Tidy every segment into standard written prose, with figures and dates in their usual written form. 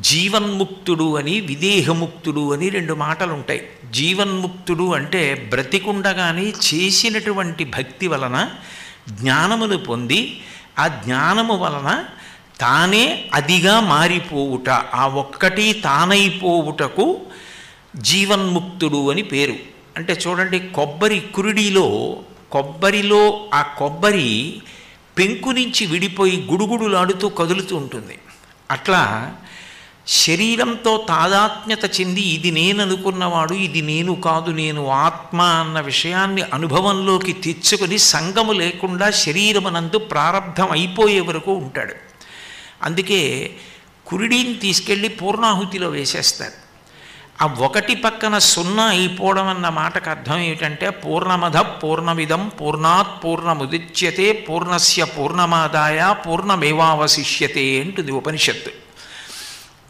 జీవన్ముక్తుడు అని విదేహముక్తుడు అని రెండు మాటలు ఉంటాయి. జీవన్ముక్తుడు అంటే బ్రతికుండగానే చేసినటువంటి భక్తి వలన జ్ఞానమును పొంది ఆ జ్ఞానము వలన తానే అదిగా మారిపోవుట, ఆ ఒక్కటి తానైపోవుటకు జీవన్ముక్తుడు అని పేరు. అంటే చూడండి, కొబ్బరిలో ఆ కొబ్బరి పెంకు నుంచి విడిపోయి గుడుగుడులాడుతూ కదులుతూ ఉంటుంది. అట్లా శరీరంతో తాదాత్మ్యత చెంది ఇది నేను అనుకున్నవాడు ఇది నేను కాదు, నేను ఆత్మ అన్న విషయాన్ని అనుభవంలోకి తెచ్చుకొని సంగము లేకుండా శరీరమునందు ప్రారంధం అయిపోయే వరకు ఉంటాడు. అందుకే కురిడిని తీసుకెళ్ళి పూర్ణాహుతిలో వేసేస్తారు. ఆ ఒకటి పక్కన సున్నా అయిపోవడం అన్న మాటకు అర్థం ఏమిటంటే పూర్ణమద పూర్ణమిదం పూర్ణాత్ పూర్ణముదిచ్యతే పూర్ణస్య పూర్ణమాదాయ పూర్ణమేవావశిష్యతే అంటుంది ఉపనిషత్తు.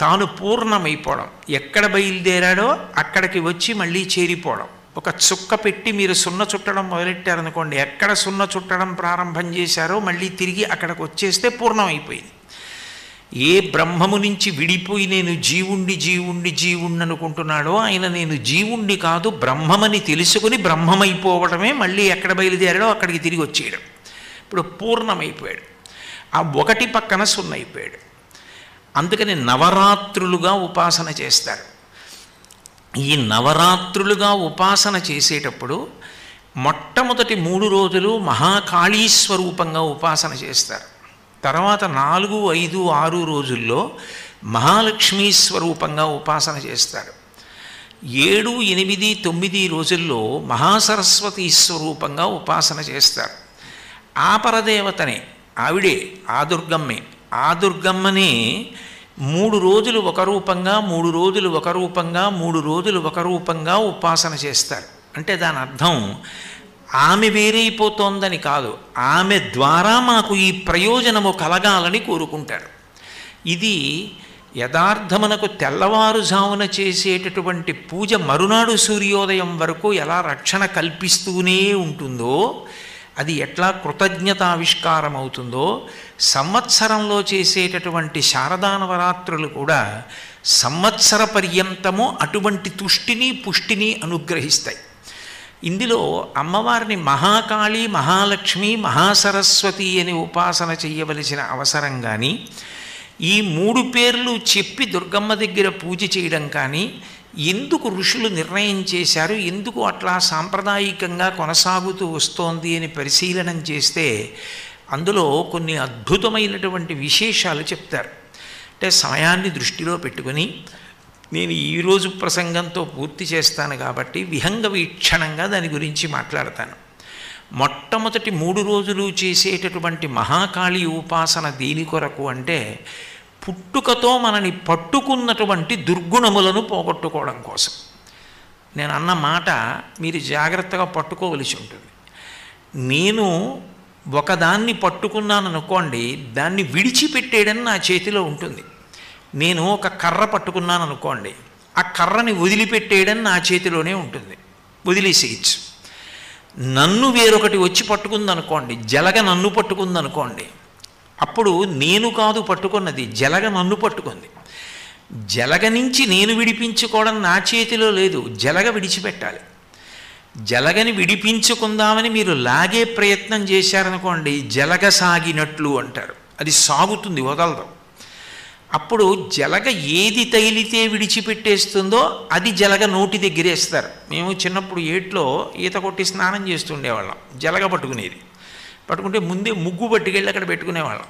తాను పూర్ణమైపోవడం, ఎక్కడ బయలుదేరాడో అక్కడికి వచ్చి మళ్ళీ చేరిపోవడం. ఒక చుక్క పెట్టి మీరు సున్న చుట్టడం మొదలెట్టారనుకోండి, ఎక్కడ సున్న చుట్టడం ప్రారంభం చేశారో మళ్ళీ తిరిగి అక్కడికి వచ్చేస్తే పూర్ణమైపోయింది. ఏ బ్రహ్మము నుంచి విడిపోయి నేను జీవుణ్ణి అనుకుంటున్నాడో ఆయన నేను జీవుణ్ణి కాదు బ్రహ్మమని తెలుసుకుని బ్రహ్మమైపోవడమే మళ్ళీ ఎక్కడ బయలుదేరాడో అక్కడికి తిరిగి వచ్చేయడం. ఇప్పుడు పూర్ణమైపోయాడు, ఆ ఒకటి పక్కన సున్న అయిపోయాడు. అందుకని నవరాత్రులుగా ఉపాసన చేస్తారు. ఈ నవరాత్రులుగా ఉపాసన చేసేటప్పుడు మొట్టమొదటి 3 రోజులు మహాకాళీ స్వరూపంగా ఉపాసన చేస్తారు. తర్వాత 4, 5, 6 రోజుల్లో మహాలక్ష్మీ స్వరూపంగా ఉపాసన చేస్తారు. 7, 8, 9 రోజుల్లో మహాసరస్వతి స్వరూపంగా ఉపాసన చేస్తారు. ఆ పరదేవతనే, ఆవిడే ఆ దుర్గమ్మే. ఆ దుర్గమ్మని 3 రోజులు ఒక రూపంగా 3 రోజులు ఒక రూపంగా 3 రోజులు ఒక రూపంగా ఉపాసన చేస్తారు. అంటే దాని అర్థం ఆమె వేరైపోతోందని కాదు, ఆమె ద్వారా మాకు ఈ ప్రయోజనము కలగాలని కోరుకుంటారు. ఇది యథార్థమునకు తెల్లవారుజామున చేసేటటువంటి పూజ మరునాడు సూర్యోదయం వరకు ఎలా రక్షణ కల్పిస్తూనే ఉంటుందో, అది ఎట్లా కృతజ్ఞతావిష్కారం అవుతుందో, సంవత్సరంలో చేసేటటువంటి శారదా నవరాత్రులు కూడా సంవత్సర పర్యంతము అటువంటి తుష్టిని పుష్టిని అనుగ్రహిస్తాయి. ఇందులో అమ్మవారిని మహాకాళి, మహాలక్ష్మి, మహాసరస్వతి అని ఉపాసన చేయవలసిన అవసరం కానీ, ఈ 3 పేర్లు చెప్పి దుర్గమ్మ దగ్గర పూజ చేయడం కానీ ఎందుకు ఋషులు నిర్ణయం చేశారు, ఎందుకు అట్లా సాంప్రదాయికంగా కొనసాగుతూ వస్తోంది అని పరిశీలనం చేస్తే అందులో కొన్ని అద్భుతమైనటువంటి విశేషాలు చెప్తారు. అంటే సమయాన్ని దృష్టిలో పెట్టుకొని నేను ఈరోజు ప్రసంగంతో పూర్తి చేస్తాను కాబట్టి విహంగ వీక్షణంగా దాని గురించి మాట్లాడతాను. మొట్టమొదటి 3 రోజులు చేసేటటువంటి మహాకాళి ఉపాసన దేని కొరకు అంటే పుట్టుకతో మనని పట్టుకున్నటువంటి దుర్గుణములను పోగొట్టుకోవడం కోసం. నేను అన్న మాట మీరు జాగ్రత్తగా పట్టుకోవలసి ఉంటుంది. నేను ఒకదాన్ని పట్టుకున్నాను అనుకోండి, దాన్ని విడిచిపెట్టేయడం నా చేతిలో ఉంటుంది. నేను ఒక కర్ర పట్టుకున్నాను అనుకోండి, ఆ కర్రని వదిలిపెట్టేయడం నా చేతిలోనే ఉంటుంది, వదిలేసేయచ్చు. నన్ను వేరొకటి వచ్చి పట్టుకుందనుకోండి, జలగ నన్ను పట్టుకుందనుకోండి, అప్పుడు నేను కాదు పట్టుకున్నది, జలగ నన్ను పట్టుకుంది. జలగ నుంచి నేను విడిపించుకోవడం నా చేతిలో లేదు, జలగ విడిచిపెట్టాలి. జలగని విడిపించుకుందామని మీరు లాగే ప్రయత్నం చేశారనుకోండి, జలగ సాగినట్లు అంటారు, అది సాగుతుంది, వదలదు. అప్పుడు జలగ ఏది తగిలితే విడిచిపెట్టేస్తుందో అది జలగ నోటి దగ్గరేస్తారు. మేము చిన్నప్పుడు ఏట్లో ఈత కొట్టి స్నానం చేస్తుండేవాళ్ళం, జలగ పట్టుకునేది. పట్టుకుంటే ముందే ముగ్గు పట్టుకెళ్ళి అక్కడ పెట్టుకునేవాళ్ళం.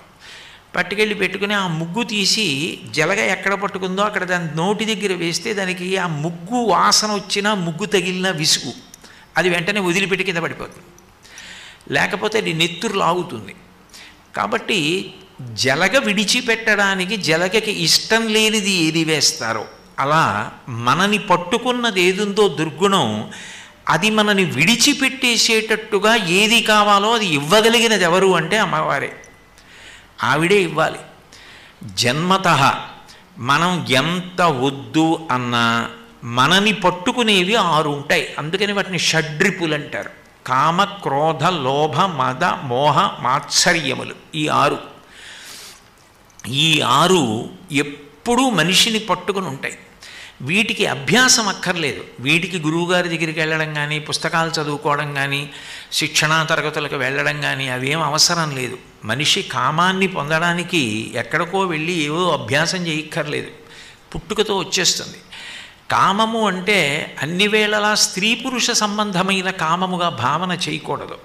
పెట్టుకుని ఆ ముగ్గు తీసి జలగ ఎక్కడ పట్టుకుందో అక్కడ దాని నోటి దగ్గర వేస్తే దానికి ఆ ముగ్గు వాసన వచ్చినా ముగ్గు తగిలిన విసుగు అది వెంటనే వదిలిపెట్టి కింద పడిపోతుంది, లేకపోతే అది నెత్తురు లాగుతుంది. కాబట్టి జలగ విడిచిపెట్టడానికి జలగకి ఇష్టం లేనిది ఏది వేస్తారో, అలా మనని పట్టుకున్నది ఏదుందో దుర్గుణం, అది మనని విడిచిపెట్టేసేటట్టుగా ఏది కావాలో అది ఇవ్వగలిగినది ఎవరు అంటే అమ్మవారే. ఆవిడే ఇవ్వాలి. జన్మతః మనం ఎంత వద్దు అన్నా మనని పట్టుకునేవి 6 ఉంటాయి. అందుకని వాటిని షడ్రిపులు అంటారు. కామ, క్రోధ, లోభ, మద, మోహ, మాత్సర్యములు. ఈ 6 ఎప్పుడూ మనిషిని పట్టుకుని ఉంటాయి. వీటికి అభ్యాసం అక్కర్లేదు. వీటికి గురువుగారి దగ్గరికి వెళ్ళడం కానీ, పుస్తకాలు చదువుకోవడం కానీ, శిక్షణా తరగతులకు వెళ్ళడం కానీ అవేం అవసరం లేదు. మనిషి కామాన్ని పొందడానికి ఎక్కడికో వెళ్ళి ఏవో అభ్యాసం చేయక్కర్లేదు, పుట్టుకతో వచ్చేస్తుంది. కామము అంటే అన్ని వేళలా స్త్రీ పురుష సంబంధమైన కామముగా భావన చేయకూడదు.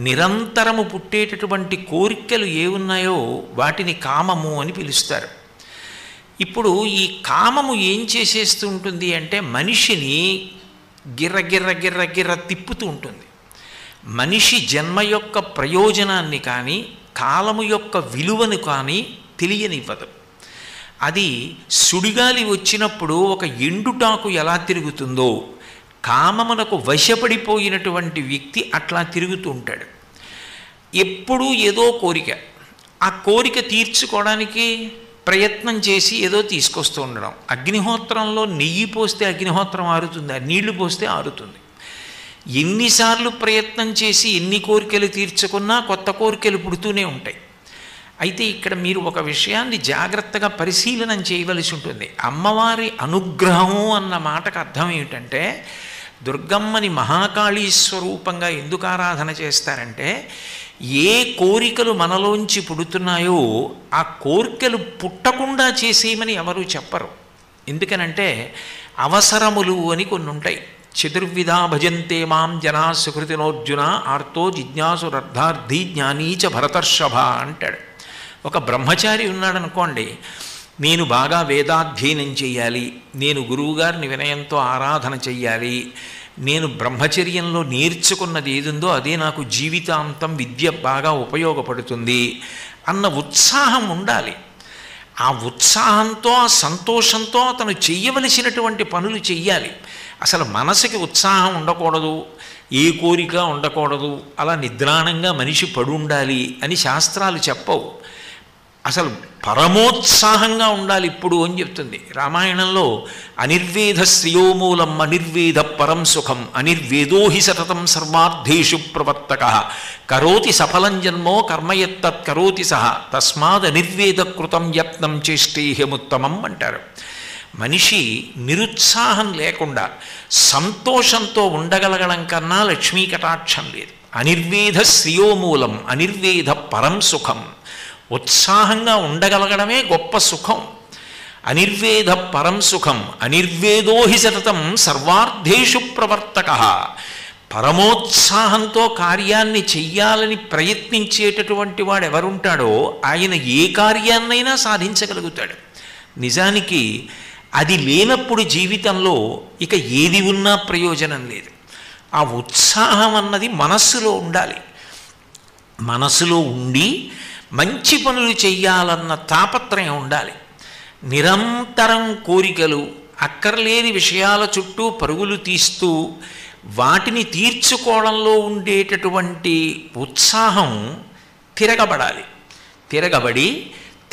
నిరంతరము పుట్టేటటువంటి కోరికలు ఏ ఉన్నాయో వాటిని కామము అని పిలుస్తారు. ఇప్పుడు ఈ కామము ఏం చేసేస్తూ ఉంటుంది అంటే మనిషిని గిర్ర గిర్ర గిర్ర గిర్ర తిప్పుతూ ఉంటుంది. మనిషి జన్మ యొక్క ప్రయోజనాన్ని కానీ కాలము యొక్క విలువను కానీ తెలియనివ్వదు. అది సుడిగాలి వచ్చినప్పుడు ఒక ఎండుటాకు ఎలా తిరుగుతుందో కామమునకు వశపడిపోయినటువంటి వ్యక్తి అట్లా తిరుగుతూ ఉంటాడు. ఎప్పుడూ ఏదో కోరిక, ఆ కోరిక తీర్చుకోవడానికి ప్రయత్నం చేసి ఏదో తీసుకొస్తూ ఉండడం. అగ్నిహోత్రంలో నెయ్యి పోస్తే అగ్నిహోత్రం ఆరుతుంది, నీళ్లు పోస్తే ఆరుతుంది. ఎన్నిసార్లు ప్రయత్నం చేసి ఎన్ని కోరికలు తీర్చుకున్నా కొత్త కోరికలు పుడుతూనే ఉంటాయి. అయితే ఇక్కడ మీరు ఒక విషయాన్ని జాగ్రత్తగా పరిశీలనం చేయవలసి ఉంటుంది. అమ్మవారి అనుగ్రహము అన్న మాటకు అర్థం ఏమిటంటే, దుర్గమ్మని మహాకాళీ స్వరూపంగా ఎందుకు ఆరాధన చేస్తారంటే, ఏ కోరికలు మనలోంచి పుడుతున్నాయో ఆ కోరికలు పుట్టకుండా చేసేయమని ఎవరు చెప్పరు. ఎందుకనంటే అవసరములు అని కొన్ని ఉంటాయి. చతుర్విధా భజంతే మాం జనా సుకృతినోర్జున ఆర్తో జిజ్ఞాసురర్థార్థి జ్ఞానీచ భరతర్షభ అంటాడు. ఒక బ్రహ్మచారి ఉన్నాడనుకోండి, నేను బాగా వేదాధ్యయనం చెయ్యాలి, నేను గురువుగారిని వినయంతో ఆరాధన చెయ్యాలి, నేను బ్రహ్మచర్యంలో నేర్చుకున్నది ఏదుందో అదే నాకు జీవితాంతం విద్య బాగా ఉపయోగపడుతుంది అన్న ఉత్సాహం ఉండాలి. ఆ ఉత్సాహంతో ఆ సంతోషంతో అతను చెయ్యవలసినటువంటి పనులు చెయ్యాలి. అసలు మనసుకి ఉత్సాహం ఉండకూడదు, ఏ కోరిక ఉండకూడదు, అలా నిద్రాణంగా మనిషి పడుండాలి అని శాస్త్రాలు చెప్పవు. అసలు పరమోత్సాహంగా ఉండాలి ఇప్పుడు అని చెప్తుంది రామాయణంలో. అనిర్వేద శ్రియోమూలం అనిర్వేద పరం సుఖం అనిర్వేదో హి సతతం సర్వార్థేషు ప్రవర్తక కరోతి సఫలం జన్మో కర్మయత్తత్ కరోతి సహ తస్మాద్ అనిర్వేద కృతం యత్నం చేష్టేహముత్తమం అంటారు. మనిషి నిరుత్సాహం లేకుండా సంతోషంతో ఉండగలగడం కన్నా లక్ష్మీ కటాక్షం లేదు. అనిర్వేద శ్రియోమూలం అనిర్వేద పరం సుఖం. ఉత్సాహంగా ఉండగలగడమే గొప్ప సుఖం. అనిర్వేద పరం సుఖం అనిర్వేదో హి సతతం సర్వార్థేషు ప్రవర్తక. పరమోత్సాహంతో కార్యాన్ని చెయ్యాలని ప్రయత్నించేటటువంటి వాడు ఎవరుంటాడో ఆయన ఏ కార్యాన్నైనా సాధించగలుగుతాడు. నిజానికి అది లేనప్పుడు జీవితంలో ఇక ఏది ఉన్నా ప్రయోజనం లేదు. ఆ ఉత్సాహం అన్నది మనస్సులో ఉండాలి. మనస్సులో ఉండి మంచి పనులు చెయ్యాలన్న తాపత్రయం ఉండాలి. నిరంతరం కోరికలు, అక్కర్లేని విషయాల చుట్టూ పరుగులు తీస్తూ వాటిని తీర్చుకోవడంలో ఉండేటటువంటి ఉత్సాహం తిరగబడాలి. తిరగబడి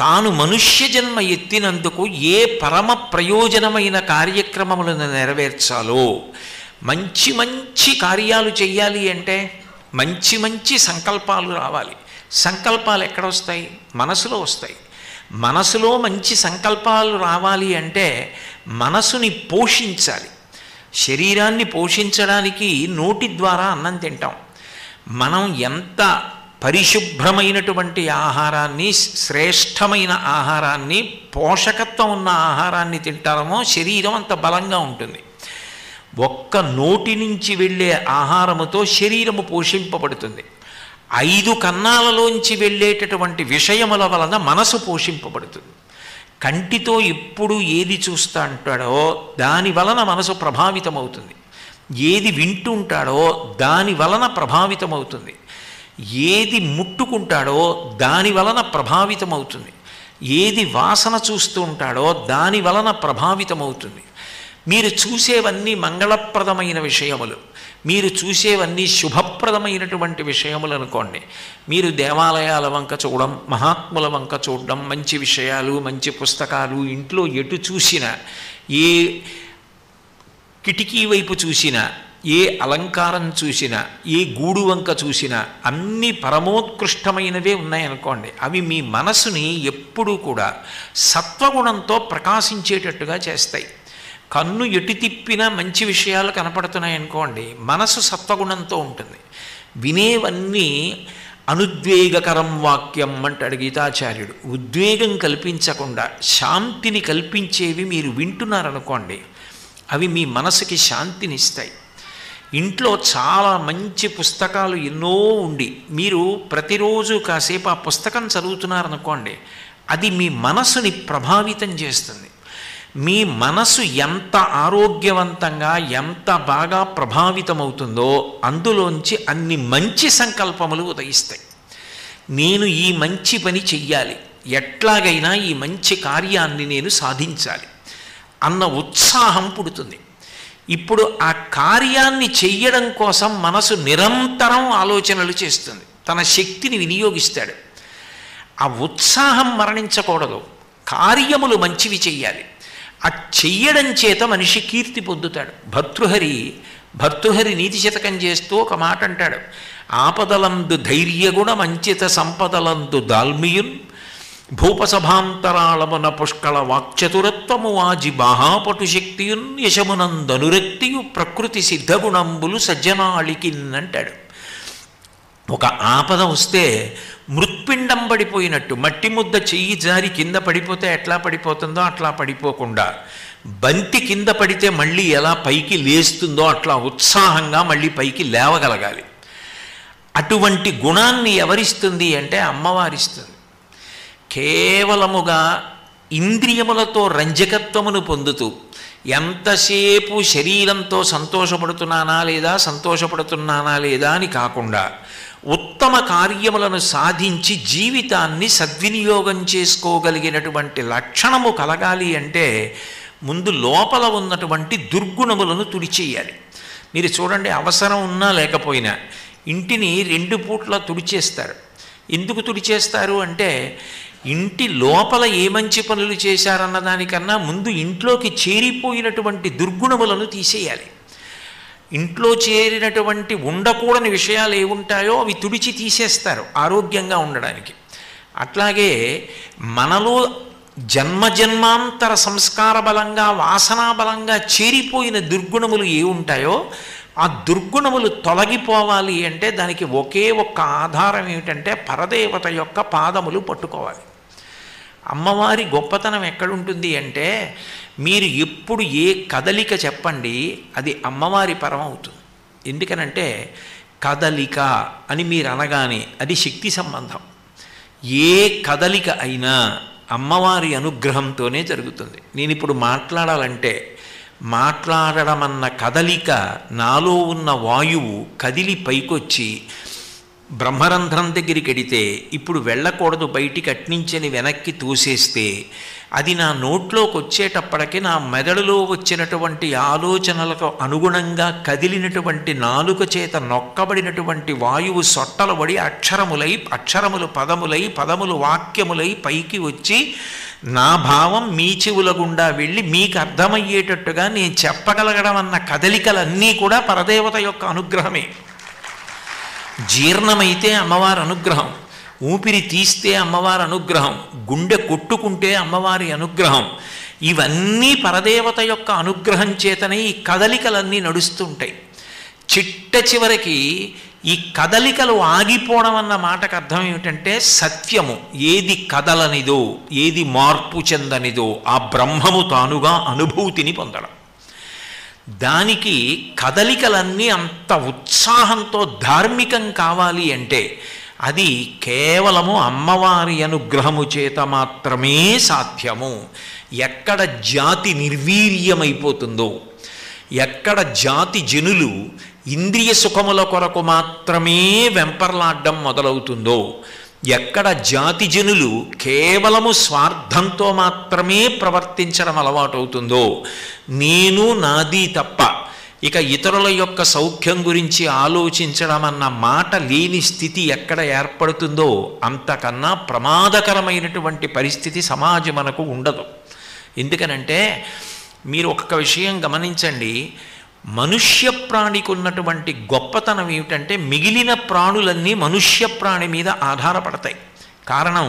తాను మనుష్య జన్మ ఎత్తినందుకు ఏ పరమ ప్రయోజనమైన కార్యక్రమములను నెరవేర్చాలో, మంచి మంచి కార్యాలు చెయ్యాలి అంటే మంచి మంచి సంకల్పాలు రావాలి. సంకల్పాలు ఎక్కడ వస్తాయి? మనసులో వస్తాయి. మనసులో మంచి సంకల్పాలు రావాలి అంటే మనసుని పోషించాలి. శరీరాన్ని పోషించడానికి నోటి ద్వారా అన్నం తింటాం. మనం ఎంత పరిశుభ్రమైనటువంటి ఆహారాన్ని, శ్రేష్టమైన ఆహారాన్ని, పోషకత్వం ఉన్న ఆహారాన్ని తింటామో శరీరం అంత బలంగా ఉంటుంది. ఒక్క నోటి నుంచి వెళ్ళే ఆహారముతో శరీరము పోషింపబడుతుంది. 5 కన్నాలలోంచి వెళ్ళేటటువంటి విషయముల వలన మనసు పోషింపబడుతుంది. కంటితో ఎప్పుడు ఏది చూస్తా అంటాడో దాని వలన మనసు ప్రభావితమవుతుంది. ఏది వింటుంటాడో దాని వలన ప్రభావితమవుతుంది. ఏది ముట్టుకుంటాడో దాని వలన ప్రభావితమవుతుంది. ఏది వాసన చూస్తూ ఉంటాడో దాని వలన ప్రభావితమవుతుంది. మీరు చూసేవన్నీ మంగళప్రదమైన విషయములు, మీరు చూసేవన్నీ శుభప్రదమైనటువంటి విషయములు అనుకోండి. మీరు దేవాలయాల వంక చూడడం, మహాత్ముల వంక చూడడం, మంచి విషయాలు, మంచి పుస్తకాలు, ఇంట్లో ఎటు చూసినా, ఏ కిటికీ వైపు చూసినా ఏ అలంకారం చూసినా, ఏ గూడు వంక చూసినా అన్ని పరమోత్కృష్టమైనవే ఉన్నాయనుకోండి, అవి మీ మనసుని ఎప్పుడూ కూడా సత్వగుణంతో ప్రకాశించేటట్టుగా చేస్తాయి. కన్ను ఎటు తిప్పినా మంచి విషయాలు కనపడుతున్నాయనుకోండి, మనసు సత్వగుణంతో ఉంటుంది. వినేవన్నీ అనుద్వేగకరం వాక్యం అంటాడు గీతాచార్యుడు. ఉద్వేగం కల్పించకుండా శాంతిని కల్పించేవి మీరు వింటున్నారనుకోండి, అవి మీ మనసుకి శాంతినిస్తాయి. ఇంట్లో చాలా మంచి పుస్తకాలు ఎన్నో ఉండి మీరు ప్రతిరోజు కాసేపు ఆ పుస్తకం చదువుతున్నారనుకోండి, అది మీ మనసుని ప్రభావితం చేస్తుంది. మీ మనసు ఎంత ఆరోగ్యవంతంగా, ఎంత బాగా ప్రభావితమవుతుందో అందులోంచి అన్ని మంచి సంకల్పములు ఉదయిస్తాయి. నేను ఈ మంచి పని చెయ్యాలి, ఎట్లాగైనా ఈ మంచి కార్యాన్ని నేను సాధించాలి అన్న ఉత్సాహం పుడుతుంది. ఇప్పుడు ఆ కార్యాన్ని చెయ్యడం కోసం మనసు నిరంతరం ఆలోచనలు చేస్తుంది, తన శక్తిని వినియోగిస్తాడు. ఆ ఉత్సాహం మరణించకూడదు, కార్యములు మంచివి చెయ్యాలి. ఆ చెయ్యడం చేత మనిషి కీర్తి పొందుతాడు. భర్తృహరి నీతి శతకం చేస్తూ ఒక మాట అంటాడు, ఆపదలందు ధైర్యగుణ మంచిత సంపదలందు దాల్మియున్ భూపసభాంతరాళమున పుష్కళ వాక్చతురత్వము వాజి బాహాపటు శక్తియున్ యశమునందనురక్తియు ప్రకృతి సిద్ధగుణంబులు సజ్జనాళికిన్ అంటాడు. ఒక ఆపద వస్తే మృత్పిండం పడిపోయినట్టు, మట్టి ముద్ద చెయ్యి జారి కింద పడిపోతే ఎట్లా పడిపోతుందో అట్లా పడిపోకుండా, బంతి కింద పడితే మళ్ళీ ఎలా పైకి లేస్తుందో అట్లా ఉత్సాహంగా మళ్ళీ పైకి లేవగలగాలి. అటువంటి గుణాన్ని ఎవరిస్తుంది అంటే అమ్మవారిస్తుంది. కేవలముగా ఇంద్రియములతో రంజకత్వమును పొందుతూ ఎంతసేపు శరీరంతో సంతోషపడుతున్నానా లేదా అని కాకుండా ఉత్తమ కార్యములను సాధించి జీవితాన్ని సద్వినియోగం చేసుకోగలిగినటువంటి లక్షణము కలగాలి అంటే ముందు లోపల ఉన్నటువంటి దుర్గుణములను తుడిచేయాలి. మీరు చూడండి, అవసరం ఉన్నా లేకపోయినా ఇంటిని 2 పూట్ల తుడిచేస్తారు. ఎందుకు తుడిచేస్తారు అంటే ఇంటి లోపల ఏ మంచి పనులు చేశారన్న దానికన్నా ముందు ఇంట్లోకి చేరిపోయినటువంటి దుర్గుణములను తీసేయాలి. ఇంట్లో చేరినటువంటి ఉండకూడని విషయాలు ఏముంటాయో అవి తుడిచి తీసేస్తారు ఆరోగ్యంగా ఉండడానికి. అట్లాగే మనలో జన్మజన్మాంతర సంస్కార బలంగా, వాసనా బలంగా చేరిపోయిన దుర్గుణములు ఏ ఉంటాయో ఆ దుర్గుణములు తొలగిపోవాలి అంటే దానికి ఒకే ఒక్క ఆధారం ఏమిటంటే పరదేవత యొక్క పాదములు పట్టుకోవాలి. అమ్మవారి గొప్పతనం ఎక్కడుంటుంది అంటే మీరు ఎప్పుడు ఏ కదలిక చెప్పండి అది అమ్మవారి పరం అవుతుంది. ఎందుకనంటే కదలిక అని మీరు అనగానే అది శక్తి సంబంధం. ఏ కదలిక అయినా అమ్మవారి అనుగ్రహంతోనే జరుగుతుంది. నేను ఇప్పుడు మాట్లాడాలంటే మాట్లాడడం అన్న కదలిక, నాలో ఉన్న వాయువు కదిలి పైకొచ్చి బ్రహ్మరంధ్రం దగ్గరికి ఎడితే ఇప్పుడు వెళ్ళకూడదు బయటికి అట్నించని వెనక్కి తోసేస్తే అది నా నోట్లోకి వచ్చేటప్పటికి నా మెదడులో వచ్చినటువంటి ఆలోచనలకు అనుగుణంగా కదిలినటువంటి నాలుక చేత నొక్కబడినటువంటి వాయువు సొట్టలు పడి అక్షరములు పదములై, పదములు వాక్యములై పైకి వచ్చి నా భావం మీ చెవుల గుండా వెళ్ళి మీకు అర్థమయ్యేటట్టుగా నేను చెప్పగలగడం అన్న కదలికలన్నీ కూడా పరదేవత యొక్క అనుగ్రహమే. జీర్ణమైతే అమ్మవారి అనుగ్రహం, ఊపిరి తీస్తే అమ్మవారి అనుగ్రహం, గుండె కొట్టుకుంటే అమ్మవారి అనుగ్రహం. ఇవన్నీ పరదేవత యొక్క అనుగ్రహం చేతనే ఈ కదలికలన్నీ నడుస్తుంటాయి. చిట్ట చివరికి ఈ కదలికలు ఆగిపోవడం అన్న మాటకు అర్థం ఏమిటంటే సత్యము ఏది కదలనిదో, ఏది మార్పు చెందనిదో ఆ బ్రహ్మము తానుగా అనుభూతిని పొందడం. దానికి కదలికలన్నీ అంత ఉత్సాహంతో ధార్మికం కావాలి అంటే అది కేవలము అమ్మవారి అనుగ్రహము చేత మాత్రమే సాధ్యము. ఎక్కడ జాతి నిర్వీర్యమైపోతుందో, ఎక్కడ జాతి జనులు ఇంద్రియ సుఖముల కొరకు మాత్రమే వెంపర్లాడ్డం మొదలవుతుందో, ఎక్కడ జాతి జనులు కేవలము స్వార్థంతో మాత్రమే ప్రవర్తించడం అలవాటవుతుందో, నేను నాది తప్ప ఇక ఇతరుల యొక్క సౌఖ్యం గురించి ఆలోచించడం అన్న మాట లేని స్థితి ఎక్కడ ఏర్పడుతుందో అంతకన్నా ప్రమాదకరమైనటువంటి పరిస్థితి సమాజం మనకు ఉండదు. ఎందుకనంటే మీరు ఒక్క విషయం గమనించండి, మనుష్య ప్రాణికి ఉన్నటువంటి గొప్పతనం ఏమిటంటే మిగిలిన ప్రాణులన్నీ మనుష్య ప్రాణి మీద ఆధారపడతాయి. కారణం,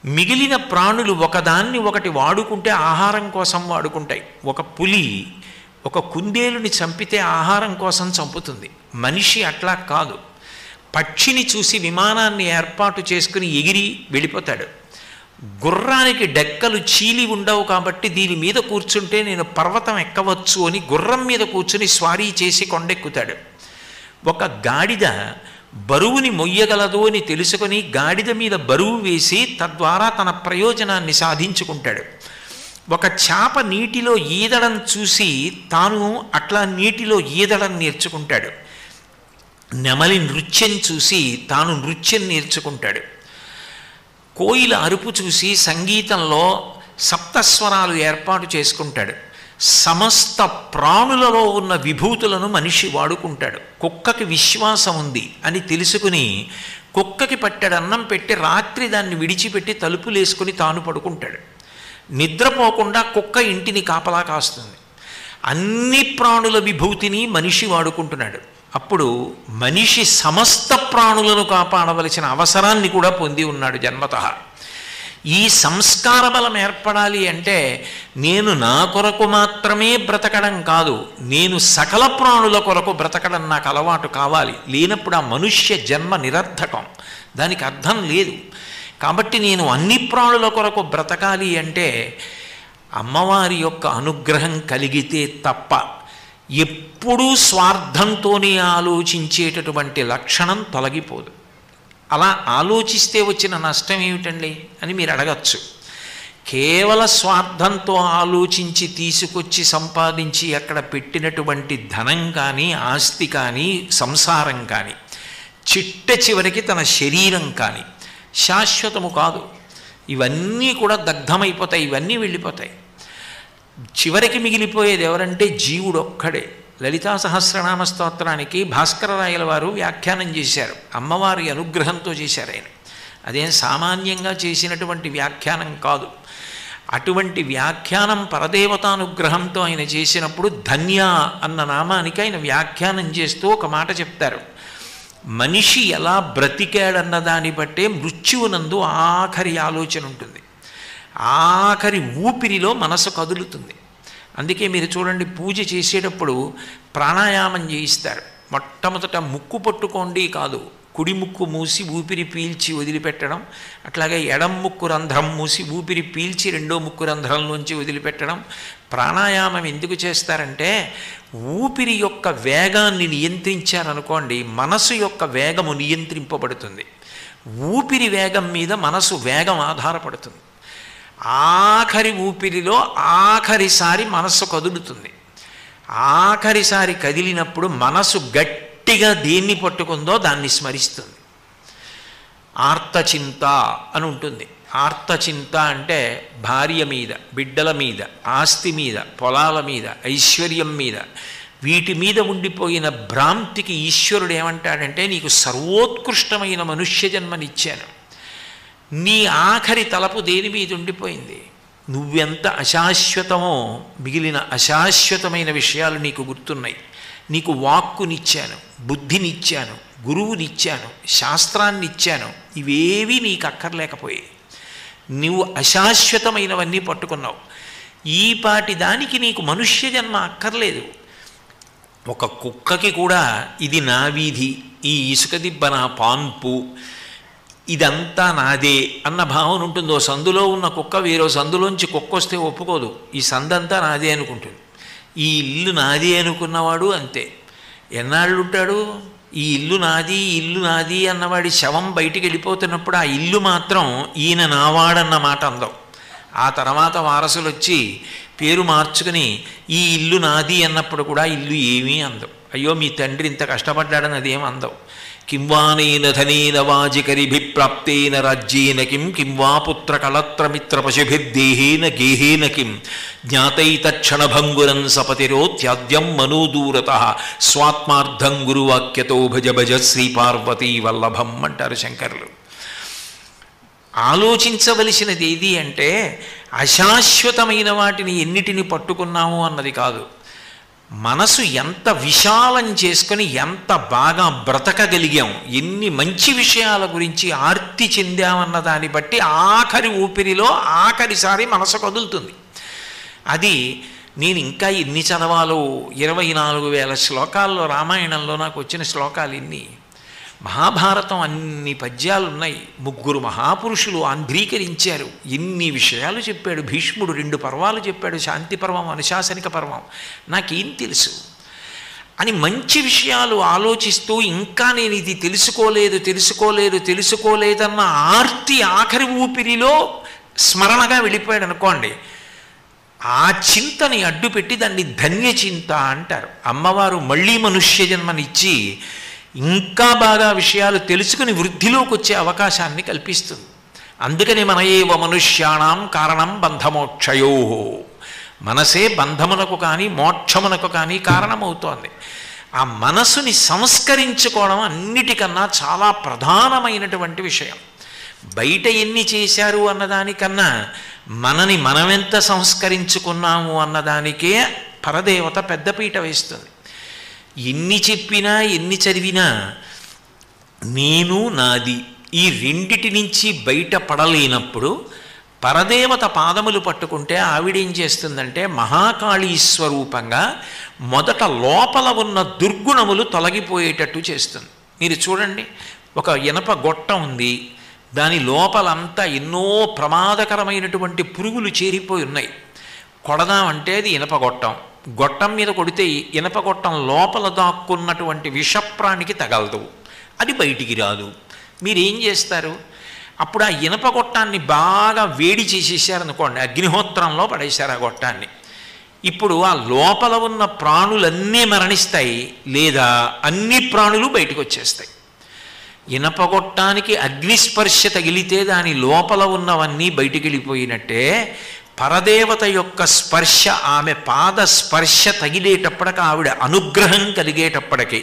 మిగిలిన ప్రాణులు ఒకదాన్ని ఒకటి వాడుకుంటే ఆహారం కోసం వాడుకుంటాయి. ఒక పులి ఒక కుందేలుని చంపితే ఆహారం కోసం చంపుతుంది. మనిషి అట్లా కాదు. పక్షిని చూసి విమానాన్ని ఏర్పాటు చేసుకుని ఎగిరి వెళ్ళిపోతాడు. గుర్రానికి డెక్కలు చీలి ఉండవు కాబట్టి దీని మీద కూర్చుంటే నేను పర్వతం ఎక్కవచ్చు అని గుర్రం మీద కూర్చుని స్వారీ చేసి కొండెక్కుతాడు. ఒక గాడిద బరువుని మొయ్యగలదు అని తెలుసుకొని గాడిద మీద బరువు వేసి తద్వారా తన ప్రయోజనాన్ని సాధించుకుంటాడు. ఒక చేప నీటిలో ఈదడం చూసి తాను అట్లా నీటిలో ఈదడం నేర్చుకుంటాడు. నెమలి నృత్యం చూసి తాను నృత్యం నేర్చుకుంటాడు. కోయిల అరుపు చూసి సంగీతంలో సప్తస్వరాలు ఏర్పాటు చేసుకుంటాడు. సమస్త ప్రాణులలో ఉన్న విభూతులను మనిషి వాడుకుంటాడు. కుక్కకి విశ్వాసం ఉంది అని తెలుసుకుని కుక్కకి పట్టెడన్నం పెట్టి రాత్రి దాన్ని విడిచిపెట్టి తలుపులేసుకుని తాను పడుకుంటాడు. నిద్రపోకుండా కుక్క ఇంటిని కాపలా కాస్తుంది. అన్ని ప్రాణుల విభూతిని మనిషి వాడుకుంటున్నాడు. అప్పుడు మనిషి సమస్త ప్రాణులను కాపాడవలసిన అవసరాన్ని కూడా పొంది ఉన్నాడు జన్మతః. ఈ సంస్కార బలం ఏర్పడాలి అంటే నేను నా కొరకు మాత్రమే బ్రతకడం కాదు, నేను సకల ప్రాణుల కొరకు బ్రతకడం నాకు అలవాటు కావాలి. లేనప్పుడు ఆ మనుష్య జన్మ నిరర్థకం, దానికి అర్థం లేదు. కాబట్టి నేను అన్ని ప్రాణుల కొరకు బ్రతకాలి అంటే అమ్మవారి యొక్క అనుగ్రహం కలిగితే తప్ప ఎప్పుడూ స్వార్థంతోనే ఆలోచించేటటువంటి లక్షణం తొలగిపోదు. అలా ఆలోచిస్తే వచ్చిన నష్టం ఏమిటండి అని మీరు అడగచ్చు. కేవల స్వార్థంతో ఆలోచించి తీసుకొచ్చి సంపాదించి అక్కడ పెట్టినటువంటి ధనం కానీ ఆస్తి కానీ సంసారం కానీ చిట్ట చివరికి తన శరీరం కానీ శాశ్వతము కాదు. ఇవన్నీ కూడా దగ్ధమైపోతాయి, ఇవన్నీ వెళ్ళిపోతాయి. చివరికి మిగిలిపోయేది ఎవరంటే జీవుడు ఒక్కడే. లలితా సహస్రనామ స్తోత్రానికి భాస్కరరాయల వారు వ్యాఖ్యానం చేశారు. అమ్మవారి అనుగ్రహంతో చేశారు ఆయన. అదేం సామాన్యంగా చేసినటువంటి వ్యాఖ్యానం కాదు. అటువంటి వ్యాఖ్యానం పరదేవతానుగ్రహంతో ఆయన చేసినప్పుడు ధన్య అన్న నామానికి ఆయన వ్యాఖ్యానం చేస్తూ ఒక మాట చెప్తారు. మనిషి ఎలా బ్రతికాడన్న దాన్ని బట్టే మృత్యువునందు ఆఖరి ఆలోచన ఉంటుంది, ఆఖరి ఊపిరిలో మనసు కదులుతుంది. అందుకే మీరు చూడండి, పూజ చేసేటప్పుడు ప్రాణాయామం చేయిస్తారు. మొట్టమొదట ముక్కు పట్టుకోండి కాదు, కుడి ముక్కు మూసి ఊపిరి పీల్చి వదిలిపెట్టడం, అట్లాగే ఎడం ముక్కు రంధ్రం మూసి ఊపిరి పీల్చి రెండో ముక్కు రంధ్రంలోంచి వదిలిపెట్టడం. ప్రాణాయామం ఎందుకు చేస్తారంటే ఊపిరి యొక్క వేగాన్ని నియంత్రించారనుకోండి, మనసు యొక్క వేగము నియంత్రింపబడుతుంది. ఊపిరి వేగం మీద మనసు వేగం ఆధారపడుతుంది. ఆఖరి ఊపిరిలో ఆఖరిసారి మనస్సు కదులుతుంది. ఆఖరిసారి కదిలినప్పుడు మనసు గట్టిగా దేన్ని పట్టుకుందో దాన్ని స్మరిస్తుంది. ఆర్తచింత అని ఉంటుంది. ఆర్తచింత అంటే భార్య మీద, బిడ్డల మీద, ఆస్తి మీద, పొలాల మీద, ఐశ్వర్యం మీద, వీటి మీద ఉండిపోయిన భ్రాంతికి ఈశ్వరుడు ఏమంటాడంటే నీకు సర్వోత్కృష్టమైన మనుష్య జన్మనిచ్చాను, నీ ఆఖరి తలపు దేని మీద ఉండిపోయింది, నువ్వెంత అశాశ్వతమో మిగిలిన అశాశ్వతమైన విషయాలు నీకు గుర్తున్నాయి. నీకు వాక్కునిచ్చాను, బుద్ధినిచ్చాను, గురువునిచ్చాను, శాస్త్రాన్నిచ్చాను, ఇవేవీ నీకు అక్కర్లేకపోయాయి. నువ్వు అశాశ్వతమైనవన్నీ పట్టుకున్నావు. ఈపాటి దానికి నీకు మనుష్య జన్మ అక్కర్లేదు. ఒక కుక్కకి కూడా ఇది నా వీధి, ఈ ఇసుక దిబ్బ నా పాన్పు, ఇదంతా నాదే అన్న భావన ఉంటుంది. ఓ సందులో ఉన్న కుక్క వేరో సందులోంచి కుక్క వస్తే ఒప్పుకోదు, ఈ సందంతా నాదే అనుకుంటుంది. ఈ ఇల్లు నాది అనుకున్నవాడు అంతే. ఎన్నాళ్ళు ఉంటాడు? ఈ ఇల్లు నాది, ఈ ఇల్లు నాది అన్నవాడి శవం బయటికి వెళ్ళిపోతున్నప్పుడు ఆ ఇల్లు మాత్రం ఈయన నావాడన్న మాట అందం. ఆ తర్వాత వారసులు వచ్చి పేరు మార్చుకుని ఈ ఇల్లు నాది అన్నప్పుడు కూడా ఇల్లు ఏమీ అందం. అయ్యో మీ తండ్రి ఇంత కష్టపడ్డాడని అదేం అందం. కింవానేన ధనేన వాజికరిభిప్రాప్తేన రాజ్యేన కిం వా పుత్ర కళత్రమిత్ర పశుభిర్దేహేన గేహేన కిం జ్ఞాతైతక్షణభంగురం సపతిరో త్యాద్యం మనోదూరతః స్వాత్మార్థం గురువాక్యతో భజ భజ శ్రీపార్వతీ వల్లభం అంటారు శంకరులు. ఆలోచించవలసినది ఏది అంటే అశాశ్వతమైన వాటిని ఎన్నిటిని పట్టుకున్నాము అన్నది కాదు. మనసు ఎంత విశాలం చేసుకొని ఎంత బాగా బ్రతకగలిగాం, ఎన్ని మంచి విషయాల గురించి ఆర్తి చెందామన్న దాన్ని బట్టి ఆఖరి ఊపిరిలో ఆఖరిసారి మనసు కదులుతుంది. అది నేను ఇంకా ఎన్ని చదవాలో, 24,000 శ్లోకాల్లో రామాయణంలో నాకు వచ్చిన శ్లోకాలు ఇన్ని, మహాభారతం అన్ని పద్యాలు ఉన్నాయి, 3 మహాపురుషులు ఆంధ్రీకరించారు, ఎన్ని విషయాలు చెప్పాడు భీష్ముడు, 2 పర్వాలు చెప్పాడు, శాంతి పర్వం, అనుశాసనిక పర్వం, నాకేం తెలుసు అని మంచి విషయాలు ఆలోచిస్తూ ఇంకా నేను ఇది తెలుసుకోలేదన్న ఆర్తి ఆఖరి ఊపిరిలో స్మరణగా వెళ్ళిపోయాడు అనుకోండి, ఆ చింతని అడ్డుపెట్టి దాన్ని ధన్యచింత అంటారు. అమ్మవారు మళ్ళీ మనుష్య జన్మనిచ్చి ఇంకా బాగా విషయాలు తెలుసుకుని వృద్ధిలోకి వచ్చే అవకాశాన్ని కల్పిస్తుంది. అందుకని మన ఏవ మనుష్యాణం కారణం బంధమోక్షయో, మనసే బంధమునకు కానీ మోక్షమునకు కానీ కారణమవుతోంది. ఆ మనసుని సంస్కరించుకోవడం అన్నిటికన్నా చాలా ప్రధానమైనటువంటి విషయం. బయట ఎన్ని చేశారు అన్నదానికన్నా మనని మనమెంత సంస్కరించుకున్నాము అన్నదానికే పరదేవత పెద్దపీట వేస్తుంది. ఎన్ని చెప్పినా ఎన్ని చదివినా నేను నాది ఈ రెండిటి నుంచి బయటపడలేనప్పుడు పరదేవత పాదములు పట్టుకుంటే ఆవిడేం చేస్తుందంటే మహాకాళీ స్వరూపంగా మొదట లోపల ఉన్న దుర్గుణములు తొలగిపోయేటట్టు చేస్తుంది. మీరు చూడండి, ఒక ఇనప గొట్టం ఉంది, దాని లోపలంతా ఎన్నో ప్రమాదకరమైనటువంటి పురుగులు చేరిపోయి ఉన్నాయి. కొడదామంటే అది ఇనపగొట్టం, గొట్టం మీద కొడితే ఇనపగొట్టం లోపల దాక్కున్నటువంటి విషప్రాణికి తగలదు, అది బయటికి రాదు. మీరేం చేస్తారు? అప్పుడు ఆ ఇనపగొట్టాన్ని బాగా వేడి చేసేసారనుకోండి, అగ్నిహోత్రంలో పడేశారు ఆ గొట్టాన్ని. ఇప్పుడు ఆ లోపల ఉన్న ప్రాణులన్నీ మరణిస్తాయి, లేదా అన్ని ప్రాణులు బయటకు వచ్చేస్తాయి. ఇనపగొట్టానికి అగ్నిస్పర్శ తగిలితే దాని లోపల ఉన్నవన్నీ బయటికి వెళ్ళిపోయినట్టే పరదేవత యొక్క స్పర్శ, ఆమె పాద స్పర్శ తగిలేటప్పటికి, ఆవిడ అనుగ్రహం కలిగేటప్పటికి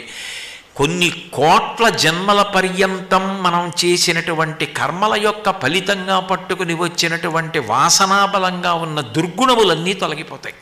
కొన్ని కోట్ల జన్మల పర్యంతం మనం చేసినటువంటి కర్మల యొక్క ఫలితంగా పట్టుకుని వచ్చినటువంటి వాసనాబలంగా ఉన్న దుర్గుణములన్నీ తొలగిపోతాయి.